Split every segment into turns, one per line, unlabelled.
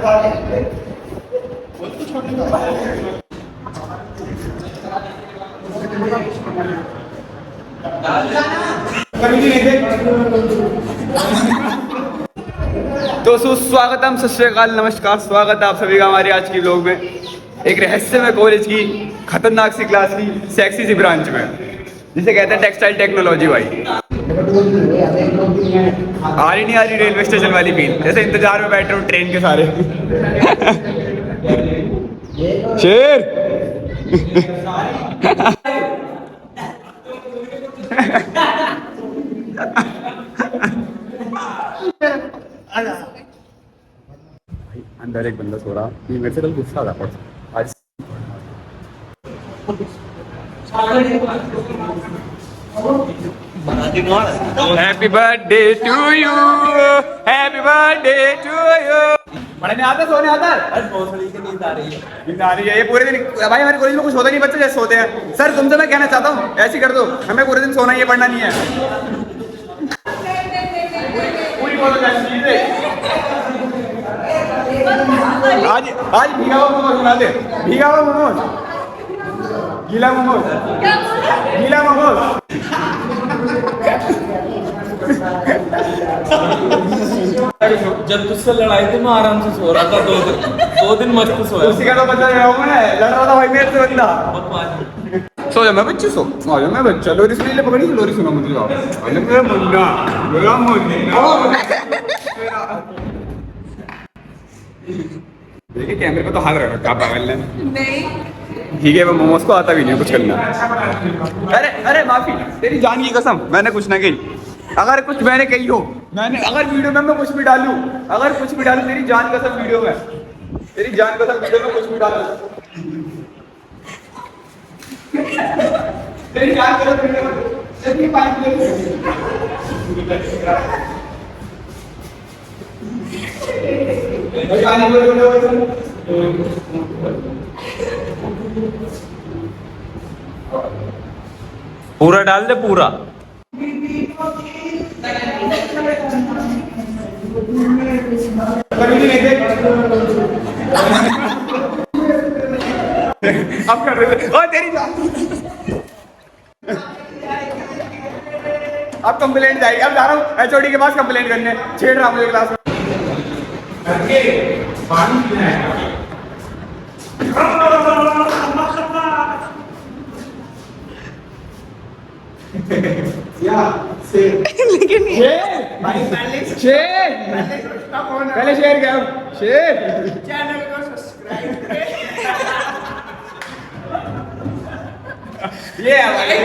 तो सुस्वागतम, सत श्री अकाल, नमस्कार, स्वागत है आप सभी का हमारे आज की व्लॉग में। एक रहस्यमय कॉलेज की खतरनाक सी क्लास की सेक्सी सी ब्रांच में, जिसे कहते हैं टेक्सटाइल टेक्नोलॉजी। भाई आ रही नहीं आ रही रेलवे स्टेशन वाली फील, जैसे इंतजार में बैठे हो ट्रेन के सारे। शेर अंदर एक बंदा सो रहा, मेरे से कल गुस्सा आ रहा आज। Happy birthday to you, happy birthday to you. पढ़ने आता, सोने आता है? नींद आ रही है ये पूरे दिन। भाई हमारे कॉलेज में कुछ होता नहीं, बच्चे जैसे सोते हैं। सर तुमसे मैं कहना चाहता हूँ ऐसे कर दो, हमें पूरे दिन सोना ही है, पढ़ना नहीं है। पूरी आज आज भीगा हुआ मोमोज बना दे, भीगा हुआ मोमोज, गीला मोमोज, गीला मोमोज।
जब तुझसे लड़ाई थी मैं आराम से सो रहा था, 2 दिन मस्त सोया।
उसी का तो बच्चा मैं लड़ रहा था भाई मेरे से बंदा। सो जा मैं बच्चे सो आ जा मैं बच्चा। लोरी सुनी ले, पकड़ी लोरी सुना मुझे। अरे मेरा मुन्ना, मेरा मुन्ना। देखिए कैमरे पे तो हाथ रख रखा पागल ने। नहीं ठीक है, वो मोमोज को आता भी नहीं कुछ करना। अरे अरे माफी, तेरी जान की कसम मैंने कुछ ना कही। अगर कुछ मैंने कही हो, मैंने अगर वीडियो में मैं कुछ भी डालूं, अगर कुछ भी डालूं, तेरी जान कसम वीडियो में, तेरी जान कसम वीडियो में कुछ भी डालूं, तेरी जान कसम वीडियो में तेरी पाइप
पूरा डाल दे पूरा। अब कर रहे थे तेरी अब कंप्लेंट जाएगी। अब जा रहा हूँ एचओडी के पास कंप्लेंट करने, छेड़ रहा मुझे क्लास में। लेकिन शेर पहले शेर क्या शेर चैनल को सब्सक्राइब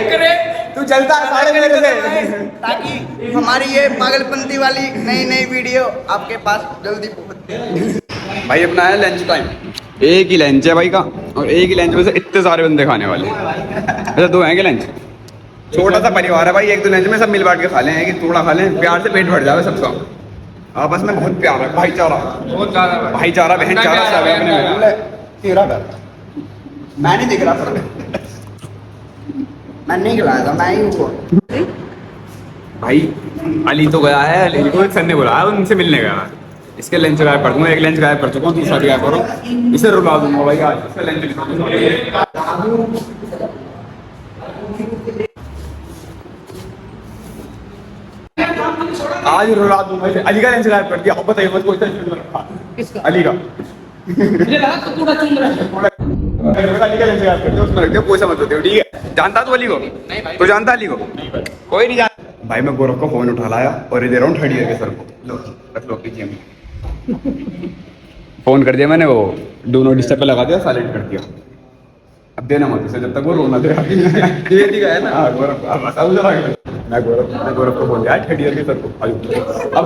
करे। तू चलता साढ़े मेरे से,
ताकि हमारी ये पागलपंती वाली नई वीडियो आपके पास जल्दी पहुंचे।
भाई अपना है लंच टाइम, एक ही लंच है भाई का, और एक ही लंच में से इतने सारे बंदे खाने वाले। अच्छा 2 हैं कि लंच? छोटा सा परिवार है भाई, एक 2 लंच में सब मिल बांट के खा लें, कि थोड़ा खा लें, प्यार से पेट भर जाए सबका। आपस में बहुत प्यार है, भाईचारा बहुत ज्यादा, भाईचारा बहनचारा सब है अपने में।
तेरा घर मैं नहीं दिख रहा था, मैं नहीं खिलाया था, मैं ही हूँ।
भाई अली तो गया है, अली को एक सर ने बुलाया, उनसे मिलने गया। इसके लंच गायब कर दूंगा, एक लंच गायब कर चुका हूँ, दूसरा भी गायब करो, इसे रुला दूंगा भाई आज। इसका लंच आज रुला दूंगा इसे। अली का लंच गायब कर दिया, अब बताइए मुझको किसका? अली का। मुझे लगा तो पूरा चुन रहा है। अली का लंच गायब कर दिया, उसमें रख दिया, कोई समझ होते हो। ठीक है, जानता तू अली को? नहीं भाई। तो जानता अली को? कोई नहीं जानता भाई। मैं गौरव का फोन उठा लाया और दे रहा हूँ 3rd ईयर के सर को। लो रख लो कीजिए। फोन कर दिया मैंने, वो डू नॉट डिस्टर्ब पे लगा दिया, साइलेंट कर दिया। अब देना मत उसे जब तक वो रोना दे। ये दिखा है ना। हाँ गौरव, मैं गौरव को बोल दिया 3rd ईयर के सर को। अब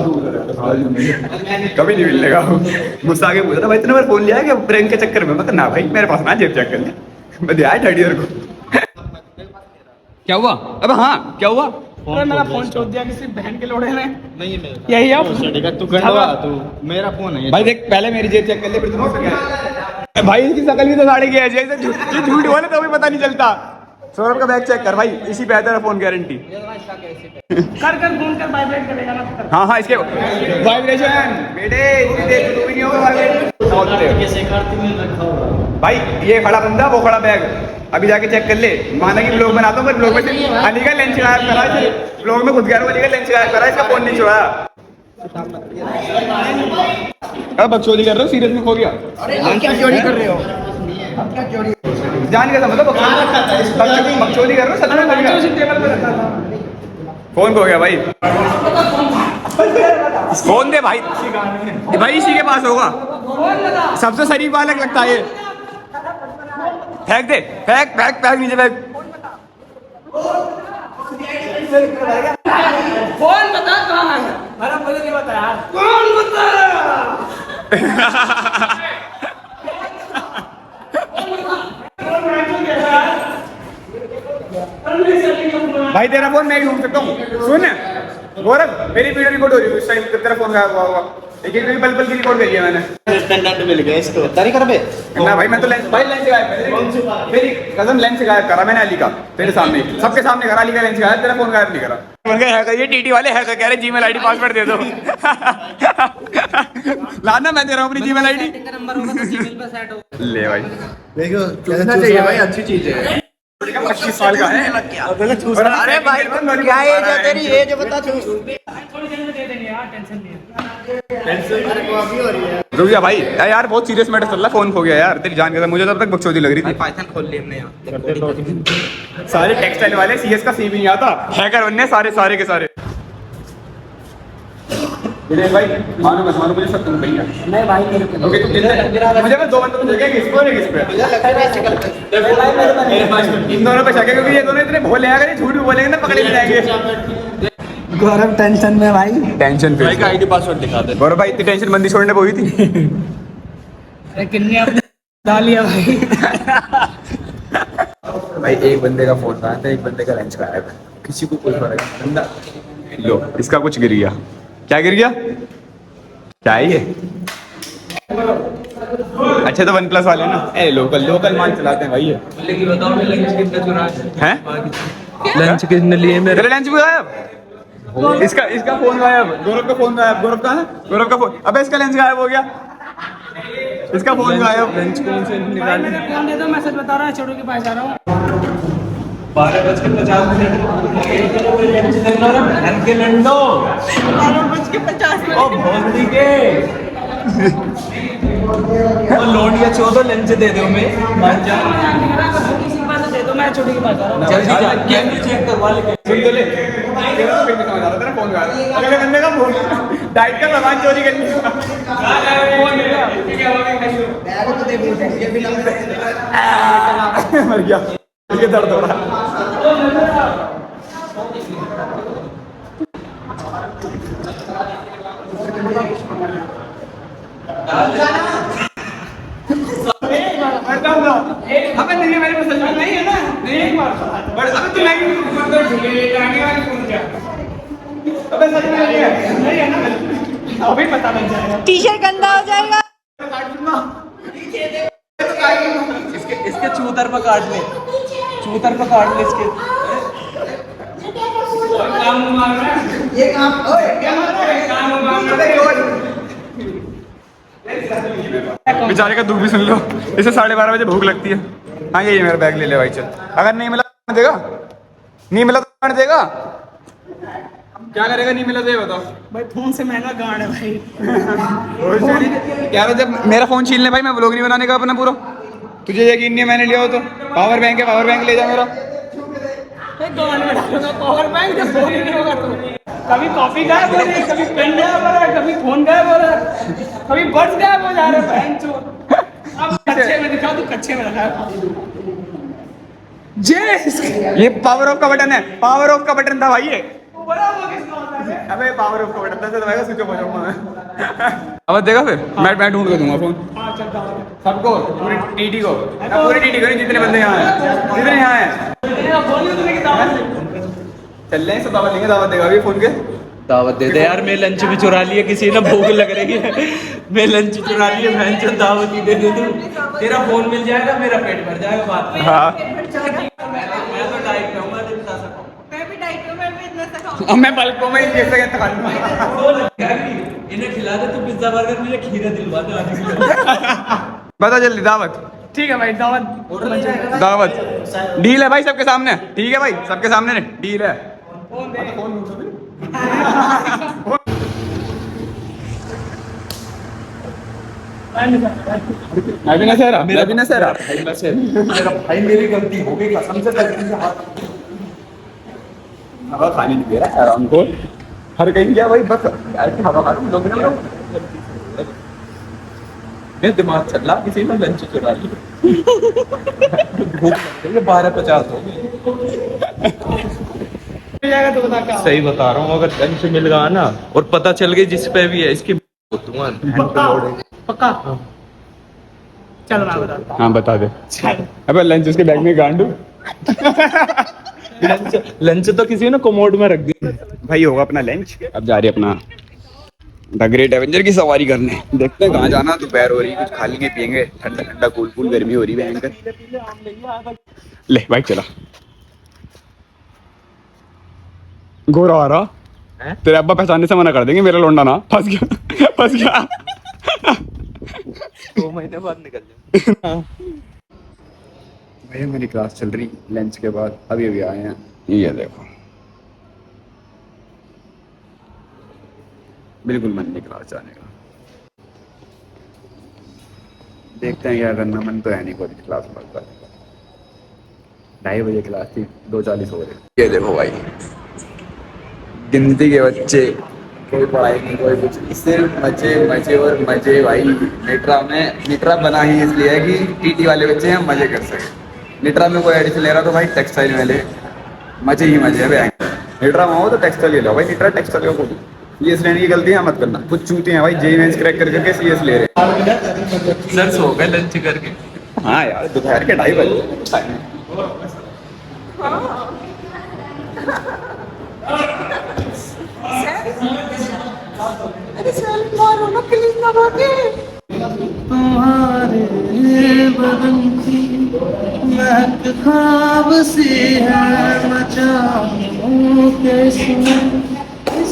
कभी नहीं मिलने का। मुझसे आगे पूछा था भाई तूने मेरा फोन लिया है क्या प्रैंक के चक्कर में? मैं ना भाई मेरे पास ना, जेब चेक कर ले। मैं दिया 3rd ईयर को। क्या हुआ? अब हाँ क्या हुआ?
मेरा फोन छोड़ दिया किसी बहन के लोड़े ने। नहीं
यही आप
तू गंडवा, तू मेरा फोन है
भाई। देख पहले मेरी जेब चेक कर ले, फिर तुम भाई इसकी शकल भी तो साड़ी की है, जैसे झूठ बोले तो भी पता नहीं चलता। सौरभ का बैग चेक कर भाई, इसी पे आता है फोन गारंटी।
कर फोन कर, वाइब्रेट करेगा ना।
हाँ हाँ इसके वाइब्रेशन बेटे, इसकी देख तो भी नहीं होगा वाइब्रेट। बहुत भाई ये खड़ा बंदा वो खड़ा बैग अभी जाके चेक कर ले माना कि ब्लॉग बनाता हूँ पर ब्लॉग में से अली का लेंस गायब करा है ब्लॉग में खुद गैर वाली का लेंस गायब करा है इसका फोन नहीं छुड़ाया अब बकचोदी कर रहे हो सीरियस में खो गया
क्या चोरी कर रहे हो क्या चोरी
जान के समझो बकचोदी कर रहे हो सच में खो गया फोन खो गया भाई फोन दे भाई भाई इसी के पास होगा सबसे शरीफ बालक लगता है ये फेंक दे फेंक फेंक फेंक नीचे फेंक
फोन बता कहाँ है अरे मुझे नहीं बता यार कौन बता
भाई तेरा फोन मैं ढूंढ सकता हूँ सुन गौरव मेरी वीडियो रिकॉर्ड हो रही है उस टाइम तेरा फोन गायब हुआ एक एक पल पल की रिकॉर्ड करी है मैंने
स्टैंडर्ड मिल गया इसको तारी कर बे
ना भाई मैं तो लेंस गायब मेरी कसम लेंस गायब करा मैंने अली का तेरे सामने सबके सामने करा अली का लेंस गायब तेरा फोन गायब नहीं करा ये टीटी वाले हैकर कह रहे जीमेल आईडी पासवर्ड दे दो लाना मैं दे रहा हूँ अपनी जीमेल आईडी ले भाई
देखो
चलना चाहिए भाई अच्छी चीज है
25 साल का है
अरे भाई क्या एज है तेरी एज बता तू
रुक जा भाई यार बहुत सीरियस मैटर चल रहा फोन खो गया यार तेरी जान के मुझे तब तक बकचोदी लग रही थी
पाइथन खोल ली हमने यार
सारे टेक्सटाइल वाले सीएस का सी भी नहीं आता हैकर बनने सारे के सारे भाई मानो मत मानो मुझे सब तुम भैया
नहीं भाई मेरे को
ओके तुम मुझे मैं दो बंदों को देखे किस पर किस पे इन दोनों पे शक है क्योंकि ये दोनों इतने भोले हैं अगर ये झूठ भी बोलेंगे ना पकड़े भी जाएंगे
गौरव टेंशन में भाई
टेंशन पे
भाई का आईडी पासवर्ड दिखा दे
गौरव भाई इतनी टेंशन बंदी छोड़ने को हुई थी
अरे किन्ने आपने डाल लिया भाई
भाई एक बंदे का फोन था एक बंदे का लेंस गायब है किसी को कोई फर्क नहीं बंदा लो इसका कुछ गिर गया क्या गिर गया क्या है ये अच्छा तो वन प्लस वाले ना ए लोकल मान चलाते हैं भाई ये
लेकिन बताओ मैं लंच कितना चुरा
हैं
लंच किसने लिए
मेरे लंच भी गायब इसका फोन गायब गौरव का फोन गायब गौरव का है गौरव का फोन अबे इसका लेंस गायब हो गया इसका फोन गायब
लंच कौन से निकाल
मेरा फोन दे दो मैं सच बता रहा हूँ छोटू के पास जा रहा हूँ
12:50 के लंडो
12:50
ओ भोसड़ी के ओ लोडिया चोदो लंच दे दो मैं मान जा
किसी के पास दे दो मैं छोटू के पास जा रहा हूँ
जल्दी जा कैमरे चेक करवा ले
सुन तो ले तेरा तो फिर भी समझ आ रहा तेरा फोन गायब अगले बंदे का फोन डाइट का सामान चोरी कर लिया
बैग तो देखो ये भी लंबे
मर गया ये दर्द हो रहा अबे नहीं मेरे पास सच में नहीं है ना नहीं एक बार बट अबे तू नहीं आगे वाले फोन क्या अबे सच में नहीं है ना अभी पता लग जाएगा
टी शर्ट गंदा हो जाएगा
इसके चूतर पर काट ले चूतर पर काट ले इसके
ये काम ओए क्या मार रहा है
बेचारे का दुख भी सुन लो इसे 12:30 बजे भूख लगती है हाँ ये मेरा बैग ले ले भाई चल अगर नहीं मिला तो देगा नहीं मिला तो देगा क्या करेगा नहीं मिला तो ये बताओ
भाई फोन से महंगा गांड है भाई
यार जब मेरा फोन छीन ले भाई मैं व्लॉग नहीं बनाने का अपना पूरा तुझे यकीन नहीं है मैंने लिया हो तो पावर बैंक है पावर बैंक ले जा मेरा
गांड में डालूंगा पावर बैंक जब फोन ही नहीं होगा तो कभी कॉफी गायब हो रही है कभी पेन गायब हो रहा है कभी फोन गायब हो रहा है कभी बर्ड्स गायब हो जा रहे हैं बहन चो अब कच्चे में दिखा तू कच्चे में रखा है
ये पावर ऑफ का बटन है पावर ऑफ का बटन था भाई ये
बड़ा वो किसका होता है
अबे पावर ऑफ का बटन था तो भाई स्विच ऑफ हो जाऊंगा मैं अब देगा फिर मैं ढूंढ के दूंगा फोन
हाँ चलता हूँ
सबको पूरी टीटी को पूरी टीटी को नहीं जितने बंदे यहाँ हैं जितने यहाँ हैं
बोलिए तुम्हें की दावत
चल रहे हैं सब दावत देंगे दावत देगा अभी फोन के
दावत दे दे यार मैं लंच भी चुरा लिया किसी ने भूख लग रही है मैं लंच चुरा लिया बहन चो दावत ही दे दे तू तेरा फोन मिल जाएगा मेरा पेट भर जाएगा बात
हाँ
मैं तो डाइट पे हूँ मैं तो बता सकता हूँ
मैं भी डाइट में मैं भी इतना सा खाऊं
अब मैं बल्क को मैं एक सेकंड खा लूंगा
इन्हें खिला दे तू पिज्जा बर्गर, मुझे खीरा दिलवा दे आधे किलो।
बता जल्दी, दावत
ठीक है भाई, दावत
दावत डील है भाई सबके सामने, ठीक है भाई सबके सामने डील है।
फोन दे।
मैं भी ना सहरा, मैं भी ना सहरा
मेरा भाई, मेरी गलती हो गई, कसम से गलती से हाथ।
हवा खाने नहीं दे रहा है आराम को, हर कहीं क्या भाई, बस यार की हवा खा रहा हूँ लोग ना।
मेरा दिमाग चल रहा, किसी ने लंच चुरा लिया। भूख लग रही है, 12:50 हो गए।
जाएगा तो बता क्या।
सही बता रहा हूँ, अगर लंच मिल गया ना और पता चल गई जिस पे भी है इसकी
पक्का चल मैं बता।
हाँ बता दे। अबे लंच उसके बैग में गांडू।
लंच तो किसी ने कोमोड में रख दिया
भाई होगा अपना लंच, अब जा रहे अपना द ग्रेट एवेंजर की सवारी करने। देखते हैं कहाँ जाना, दोपहर हो रही है, कुछ खा लेंगे पियेंगे, ठंडा ठंडा कूल कूल, गर्मी हो रही है भयंकर। ले बाइक चला। गोरा आ रहा
हैं?
तेरे अब्बा पहचानने से मना कर देंगे, मेरा लौंडा ना फंस गया फंस गया।
2 महीने बाद निकल जाए।
भैया मेरी क्लास चल रही लंच के बाद, अभी अभी आए हैं। ये देखो बिल्कुल मन नहीं क्लास जाने का, देखते हैं क्या करना। मन तो है नहीं कोई क्लास में जाने का। 2:30 बजे क्लास थी, 2:40 हो रहे। ये देखो भाई गिनती के बच्चे, कोई पढ़ाई नहीं कोई कुछ, सिर्फ मजे मजे और मजे भाई। निट्रा बना ही इसलिए है कि टीटी वाले बच्चे हैं मजे कर सके। निट्रा में कोई एडमिशन ले रहा तो भाई टेक्सटाइल में ले, मजे ही मजे है। निट्रा में हो तो टेक्सटाइल ले लो भाई, निट्रा टेक्सटाइल का खोलो। सीएस लेने की गलतियां मत करना, कुछ चूते हैं भाई जेई मेंस क्रैक कर करके सीएस ले रहे हैं।
सर सो गए लंच करके।
हाँ यार दोपहर के 2:30 बजे।
तुम्हारे बदन की महक ख्वाब सी है, मचाऊं कैसे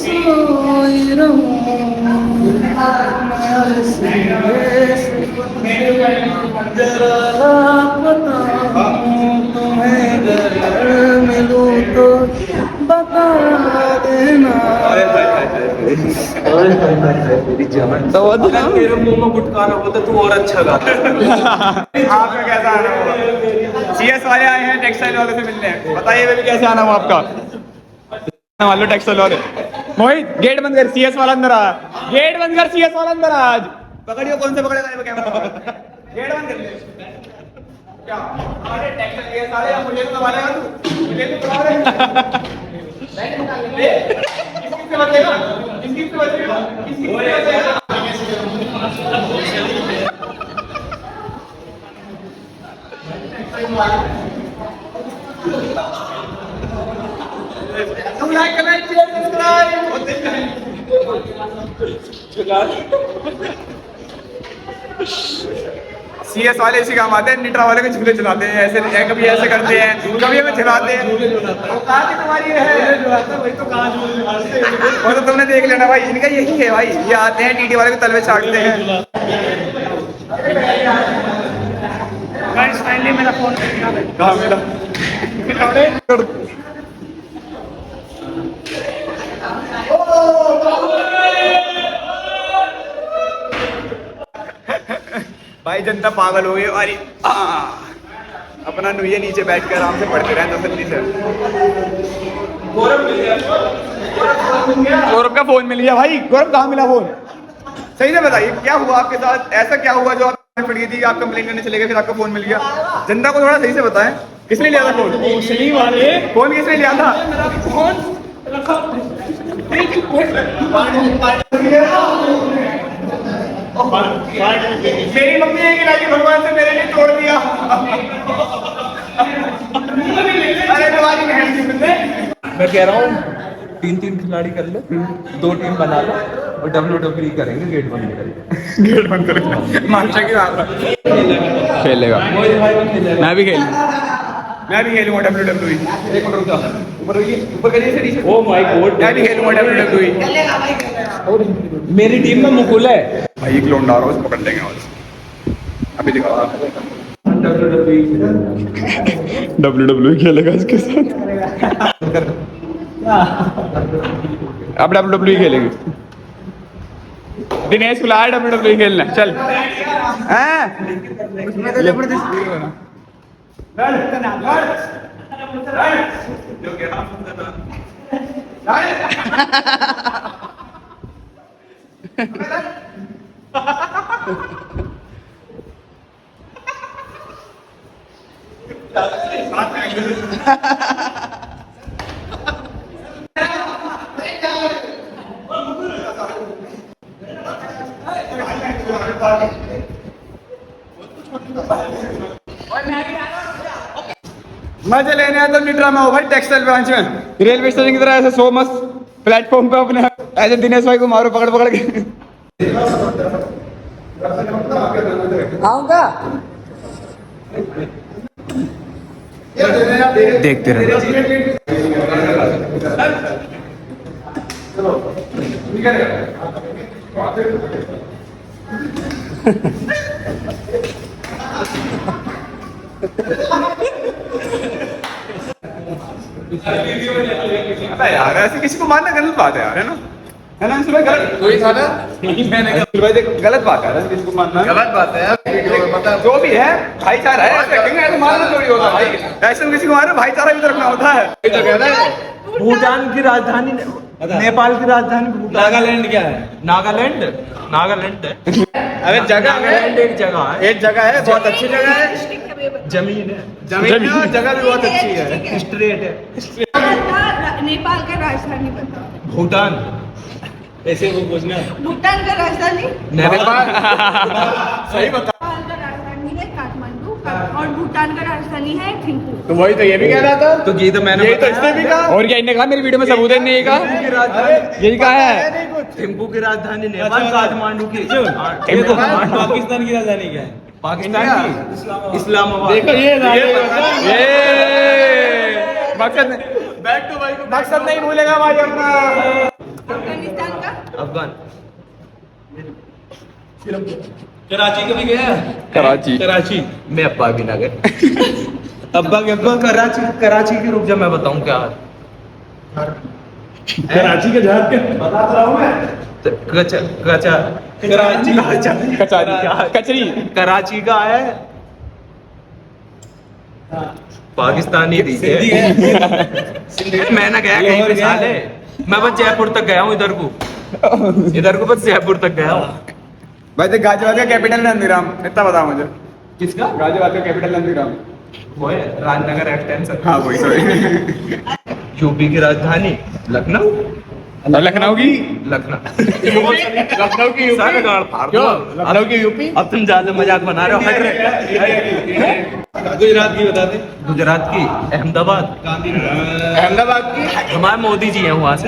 सोई रहूं, जरा बताऊं तुम्हें, अगर मिलूं तो बता देना। मेरे मुंह में गुटखा ना होता तो और अच्छा गाता।
आपका कैसा आना हुआ? सीएस वाले आए हैं टेक्सटाइल वाले से मिलने, बताइए बेबी कैसे आना हुआ आपका? वाले टेक्सटाइल वाले। मोहित गेट बंद कर, सीएस वाला अंदर आ, गेट बंद कर, सीएस वाला अंदर आ। आज पकड़ियो, कौन से पकड़ेगा कैमरा? गेट बंद कर ले। क्या अरे टेक्सटाइल के सारे मुझे तो वाले तू, मुझे तो बता रहे ले किसकी से बचेगा, किसकी से बचेगा, किसकी से बचेगा? तुम like comment share subscribe CS वाले इसी काम आते हैं, निट्रा वाले को झूले चलाते हैं, ऐसे कभी ऐसे करते हैं, कभी हमें चलाते हैं। औकात ही तुम्हारी है, वही तो कहा वो तो तुमने देख लेना भाई, इनका यही है भाई, ये आते हैं टीटी वाले को तलवे चाटते हैं।
गाइस फाइनली मेरा फोन
कहाँ मिला? भाई जनता पागल हो गई। अरे अपना नुये नीचे बैठ कर आराम से पढ़ते रहे तसल्ली से। गौरव का फोन मिल गया भाई। गौरव कहाँ मिला फोन? सही से बताइए क्या हुआ आपके साथ, ऐसा क्या हुआ जो आप पड़ गई थी, आप कंप्लेन करने चले गए फिर आपका फोन मिल गया? जनता को थोड़ा सही से बताएं, किसने लिया था फोन?
सही वाले
फोन किसने लिया था?
फोन रखा
मेरी मम्मी है कि राजी भगवान से मेरे लिए तोड़ दिया। अरे तुम्हारी बहन की सुनने।
मैं कह रहा हूँ 3-3 खिलाड़ी कर ले, 2 टीम बना लो और WWE करेंगे, गेट बंद करेंगे।
गेट बंद करेंगे, मानसा की बात है। खेलेगा, मैं भी खेलूंगा, मैं भी खेलूंगा WWE। एक मिनट रुक जा, ऊपर करिए, ऊपर करिए,
ओ माय गॉड,
मैं भी खेलूंगा WWE।
मेरी टीम में मुकुल है।
भाई एक लोन डाल रहा हूँ, उसको पकड़ लेंगे आज। अभी दिखा WWE खेलेगा इसके साथ। अब WWE खेलेंगे। दिनेश को लाया WWE खेलना, चल। हैं? मजे लेने आता निट्रा में हो भाई, टेक्सटाइल ब्रांच में रेलवे स्टेशन की तरह ऐसे सो मस्त प्लेटफॉर्म पे अपने ऐसे दिनेश भाई को मारो पकड़ पकड़ के।
आऊंगा।
देखते रहे। यार ऐसे किसी को मारना गलत बात है यार, है ना? है ना इसमें गलत कोई था ना? मैंने गलत बात है किसी को मारना, गलत बात है यार। मतलब जो भी है भाईचारा है, ऐसे रखेंगे तो मारना थोड़ी होता भाई। ऐसे में किसी को मारो भाईचारा भी तो रखना होता है। ये तो कहता है
भूटान की राजधानी नेपाल की राजधानी नागालैंड क्या है? नागालैंड अबे जगह नागालैंड एक जगह है, बहुत अच्छी जगह है। जमीन है और जगह भी बहुत अच्छी है, स्ट्रेट है।
नेपाल का राजधानी बता।
भूटान ऐसे वो पूछना।
भूटान का राजधानी
नेपाल
सही बता।
नेपाल का राजधानी है काठमांडू और भूटान का राजधानी है थिम्पू।
तो वही तो ये भी कह रहा था।
तो ये तो मैंने
तो इसने भी कहा। और क्या इन्हें कहा मेरी वीडियो में सबूत है, नहीं कहा यही कहा है।
थिम्पू की राजधानी नेपाल, काठमांडू की पाकिस्तान की राजधानी क्या है? पाकिस्तान की इस्लामाबाद। देखो ये मकसद नहीं भूलेगा भाई अपना।
अफगानिस्तान का
अफगान कराची कभी गया? कराची मैं अब्बा भी ना गए। अब्बा कराची की रुक जा, मैं बताऊं क्या है। कराची का जहाज क्या बता रहा हूं मैं। कचरी कराची का है, पाकिस्तानी थी। मैं ना गया कहीं पे साले, मैं बस जयपुर तक गया हूँ। इधर को बस जयपुर तक गया हूँ।
भाई देख गाजियाबाद का कैपिटल नंदीग्राम, इतना बता मुझे।
किसका?
गाजियाबाद का कैपिटल नंदीग्राम।
वो है राजनगर एक्सटेंशन।
हाँ वही सॉरी।
यूपी की राजधानी लखनऊ।
लखनऊ की
सारे गाड़ फाड़ दो।
लखनऊ की यूपी।
अब तुम ज्यादा मजाक बना रहे हो, हट रहे। गुजरात की बता दे। गुजरात की अहमदाबाद
की
हमारे मोदी जी हैं वहाँ से,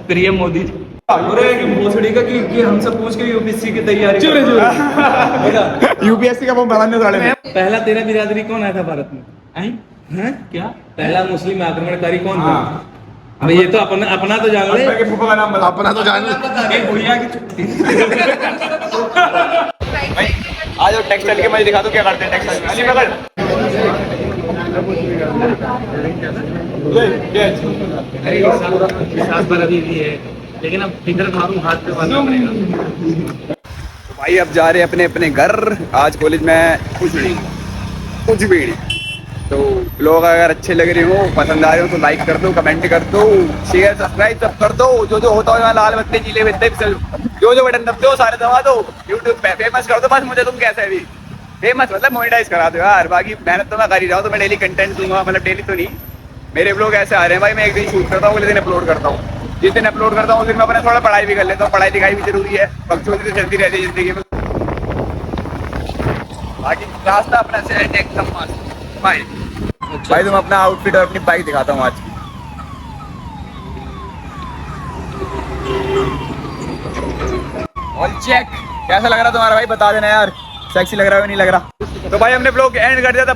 प्रियम मोदी जी। भोसड़ी का कि हमसे पूछ के यूपीएससी की तैयारी।
यूपीएससी का फॉर्म भराने वाले हैं।
पहला तेरा बिरादरी कौन आया था भारत में?
हैं? क्या?
पहला मुस्लिम आक्रमणकारी कौन था? अबे ये तो अपना तो जान ले।
अकबर के फूफा का नाम बता। अपना तो जान ले।
भैया की छुट्टी।
आज टेक्सटाइल के मजे दिखा दो क्या करते हैं टेक्सटाइल में। अली पकड़।
लेकिन अब फिगर मारूं हाथ पे मारना पड़ेगा।
भाई अब जा रहे हैं अपने अपने घर। आज कॉलेज में कुछ भी नहीं। तो ब्लॉग अगर अच्छे लग रहे हो, पसंद आ रहे हो तो लाइक कर दो, कमेंट कर दो, शेयर सब्सक्राइब सब कर दो। जो होता है लाल बत्ते नीले बत्ते जो बटन दबते हो सारे दबा दो। यूट्यूब पे फेमस कर दो बस मुझे, तुम कैसे भी फेमस मतलब मोनेटाइज करा दो यार। बाकी मेहनत तो मैं कर ही रहा हूँ, तो मैं डेली कंटेंट दूंगा, मतलब डेली तो नहीं। मेरे ब्लॉग ऐसे आ रहे हैं भाई, मैं एक दिन शूट करता हूँ, अगले दिन अपलोड करता हूँ। जिस दिन अपलोड करता हूँ उस दिन मैं अपना थोड़ा पढ़ाई भी कर लेता हूँ। पढ़ाई लिखाई भी जरूरी है, बकचोदी तो चलती रहती है जिंदगी में। बाकी रास्ता अपना से एकदम मस्त भाई। भाई तुम अपना आउटफिट और अपनी बाइक दिखाता हूँ आज की। All check. कैसा लग रहा तुम्हारा भाई, बता देना यार। सेक्सी लग रहा है नहीं लग रहा? तो भाई हमने ब्लॉग एंड कर दिया था,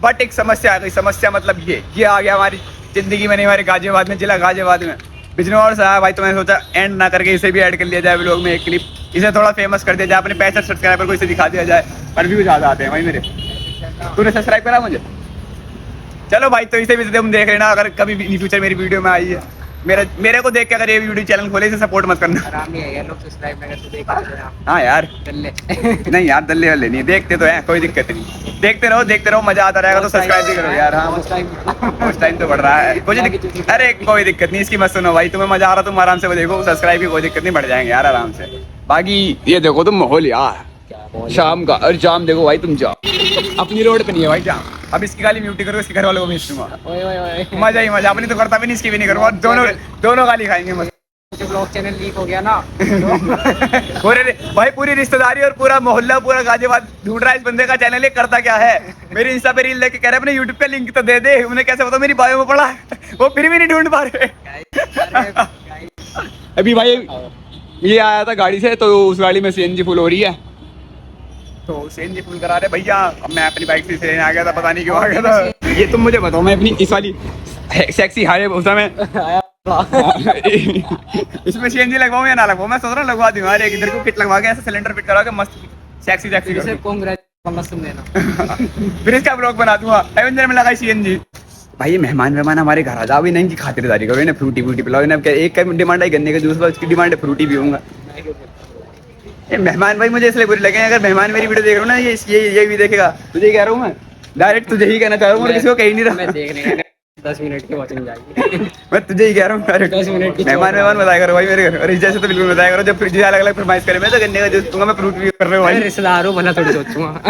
बट एक समस्या आ गई। समस्या मतलब ये आ गया हमारी जिंदगी में, नहीं हमारे गाजियाबाद में, जिला गाजियाबाद में। बिजनौर से आया भाई, तो मैंने सोचा एंड ना करके इसे भी ऐड कर लिया जाए व्लॉग में एक क्लिप, इसे थोड़ा फेमस कर दिया जाए, अपने 65 सब्सक्राइबर को इसे दिखा दिया जाए, पर व्यू ज़्यादा आते हैं भाई मेरे। तूने सब्सक्राइब करा मुझे? चलो भाई, तो इसे भी तुम देख लेना अगर कभी इन फ्यूचर मेरी वीडियो में आई है। मेरे को देख के अगर ये वीडियो चैनल खोले इसे सपोर्ट मत करना।
आराम नहीं है लोग सब्सक्राइब ना करते देखा।
हाँ यार,
ले
नहीं यार, दल्ले वाले नहीं, देखते तो हैं, कोई दिक्कत नहीं, देखते रहो, मजा आता रहेगा तो सब्सक्राइब भी करो यार। हाँ, उस टाइम तो बढ़ रहा है, अरे कोई दिक्कत नहीं, इसकी मत सुनो भाई, तुम्हें मजा आ रहा तुम आराम से देखो, सब्सक्राइब की कोई दिक्कत नहीं, बढ़ जाएंगे यार आराम से। बाकी ये देखो तुम माहौल यार शाम का, और जाम देखो भाई, तुम जाम अपनी रोड पे नहीं है भाई जाम। अब इसकी गाली म्यूट करो, इसके घर वालों को भेज दूंगा। मजा ही मजा, अपनी तो करता भी नहीं, इसकी भी नहीं करूँगा, दोनों गाली खाएंगे मस्त।
ब्लॉग चैनल लीक हो गया ना।
पूरी रिश्तेदारी और पूरा मोहल्ला, पूरा गाजियाबाद ढूंढ रहा है इस बंदे का चैनल, ये करता क्या है। मेरी इंस्टा पे रील लेके कह रहे अपने यूट्यूब का लिंक तो दे दे, उन्हें कैसे पता मेरी बायो में पड़ा है, वो फिर भी नहीं ढूंढ पा रहे। अभी भाई ये आया था गाड़ी से, तो उस गाड़ी में सीएनजी फुल हो रही है, तो सीएनजी फुल करा रहे भैया। अब मैं अपनी बाइक से आ गया था, पता नहीं क्यों आ गया था। ये तुम मुझे बताओ, मैं अपनी इस वाली सेक्सी हाईवे में इसमें सीएनजी लगवाऊं या ना लगवाऊं, मैं सोच रहा हूँ लगवा दूं यार, एक इधर को किट लगवा के ऐसा सिलेंडर फिट करा के मस्त सेक्सी फिर इसका ब्लॉग बना दूंगा, एवेंजर में लगाई सीएनजी। भाई ये मेहमान हमारे घर आ जाओ, इन्हें इनकी खातिरदारी करो, इन्हें फ्रूटी पिलाओ, इन्हें एक का डिमांड है गन्ने का जूस, उसकी डिमांड है फ्रूटी पीऊंगा। ये मेहमान भाई मुझे इसलिए बुरे लगे, अगर मेहमान मेरी वीडियो देख रहा हूँ ना, ये भी देखेगा, तुझे कह रहा हूँ मैं, डायरेक्ट तुझे ही कहना चाह रहा हूँ, किसी को कहीं नहीं रहा।
मैं देखने 10 मिनट की वॉचिंग जाएगी।
मैं तुझे ही कह रहा हूँ,
10 मिनट की
मेहमान बताया करो भाई मेरे घर, और इस जैसे तो बिल्कुल बताया करो, जब फ्रिज अलग अलग फरमाइश करे, मैं तो गन्ने का जूस दूंगा, मैं फ्रूट भी कर रहे हो भाई।
रिश्तेदार हो भला थोड़ी सोचूंगा।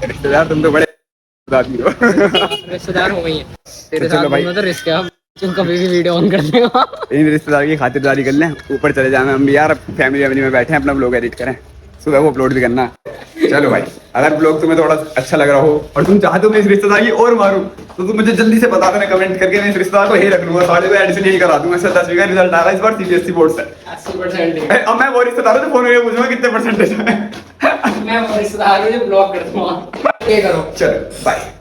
रिश्तेदार तुम तो बड़े आदमी हो।
रिश्तेदार हो गई है तेरे
चलो
साथ
भाई।
में, तो रिस्क है, तुम कभी भी वीडियो ऑन कर देगा।
इन रिश्तेदार की खातिरदारी कर लें, ऊपर चले जाए हम भी यार, फैमिली में बैठे हैं, अपना ब्लॉग एडिट करें, सुबह वो अपलोड भी करना है। चलो भाई, अगर ब्लॉग तुम्हें थोड़ा अच्छा लग रहा हो और तुम चाहते हो मैं इस रिश्तेदार की और मारूं, तो तुम मुझे जल्दी से बता देना कमेंट करके, मैं इस रिश्तेदार को यही रख लूंगा, 5.5 एडिशन यही करा दूंगा। 10वीं का रिजल्ट आ रहा है इस बार सीबीएसई बोर्ड से,
80%।
अब मैं वो रिश्तेदार से फोन करके पूछूंगा कितने परसेंटेज है।
मैं वो रिश्तेदार को जो ब्लॉक कर दूंगा। ये करो,
चलो बाय।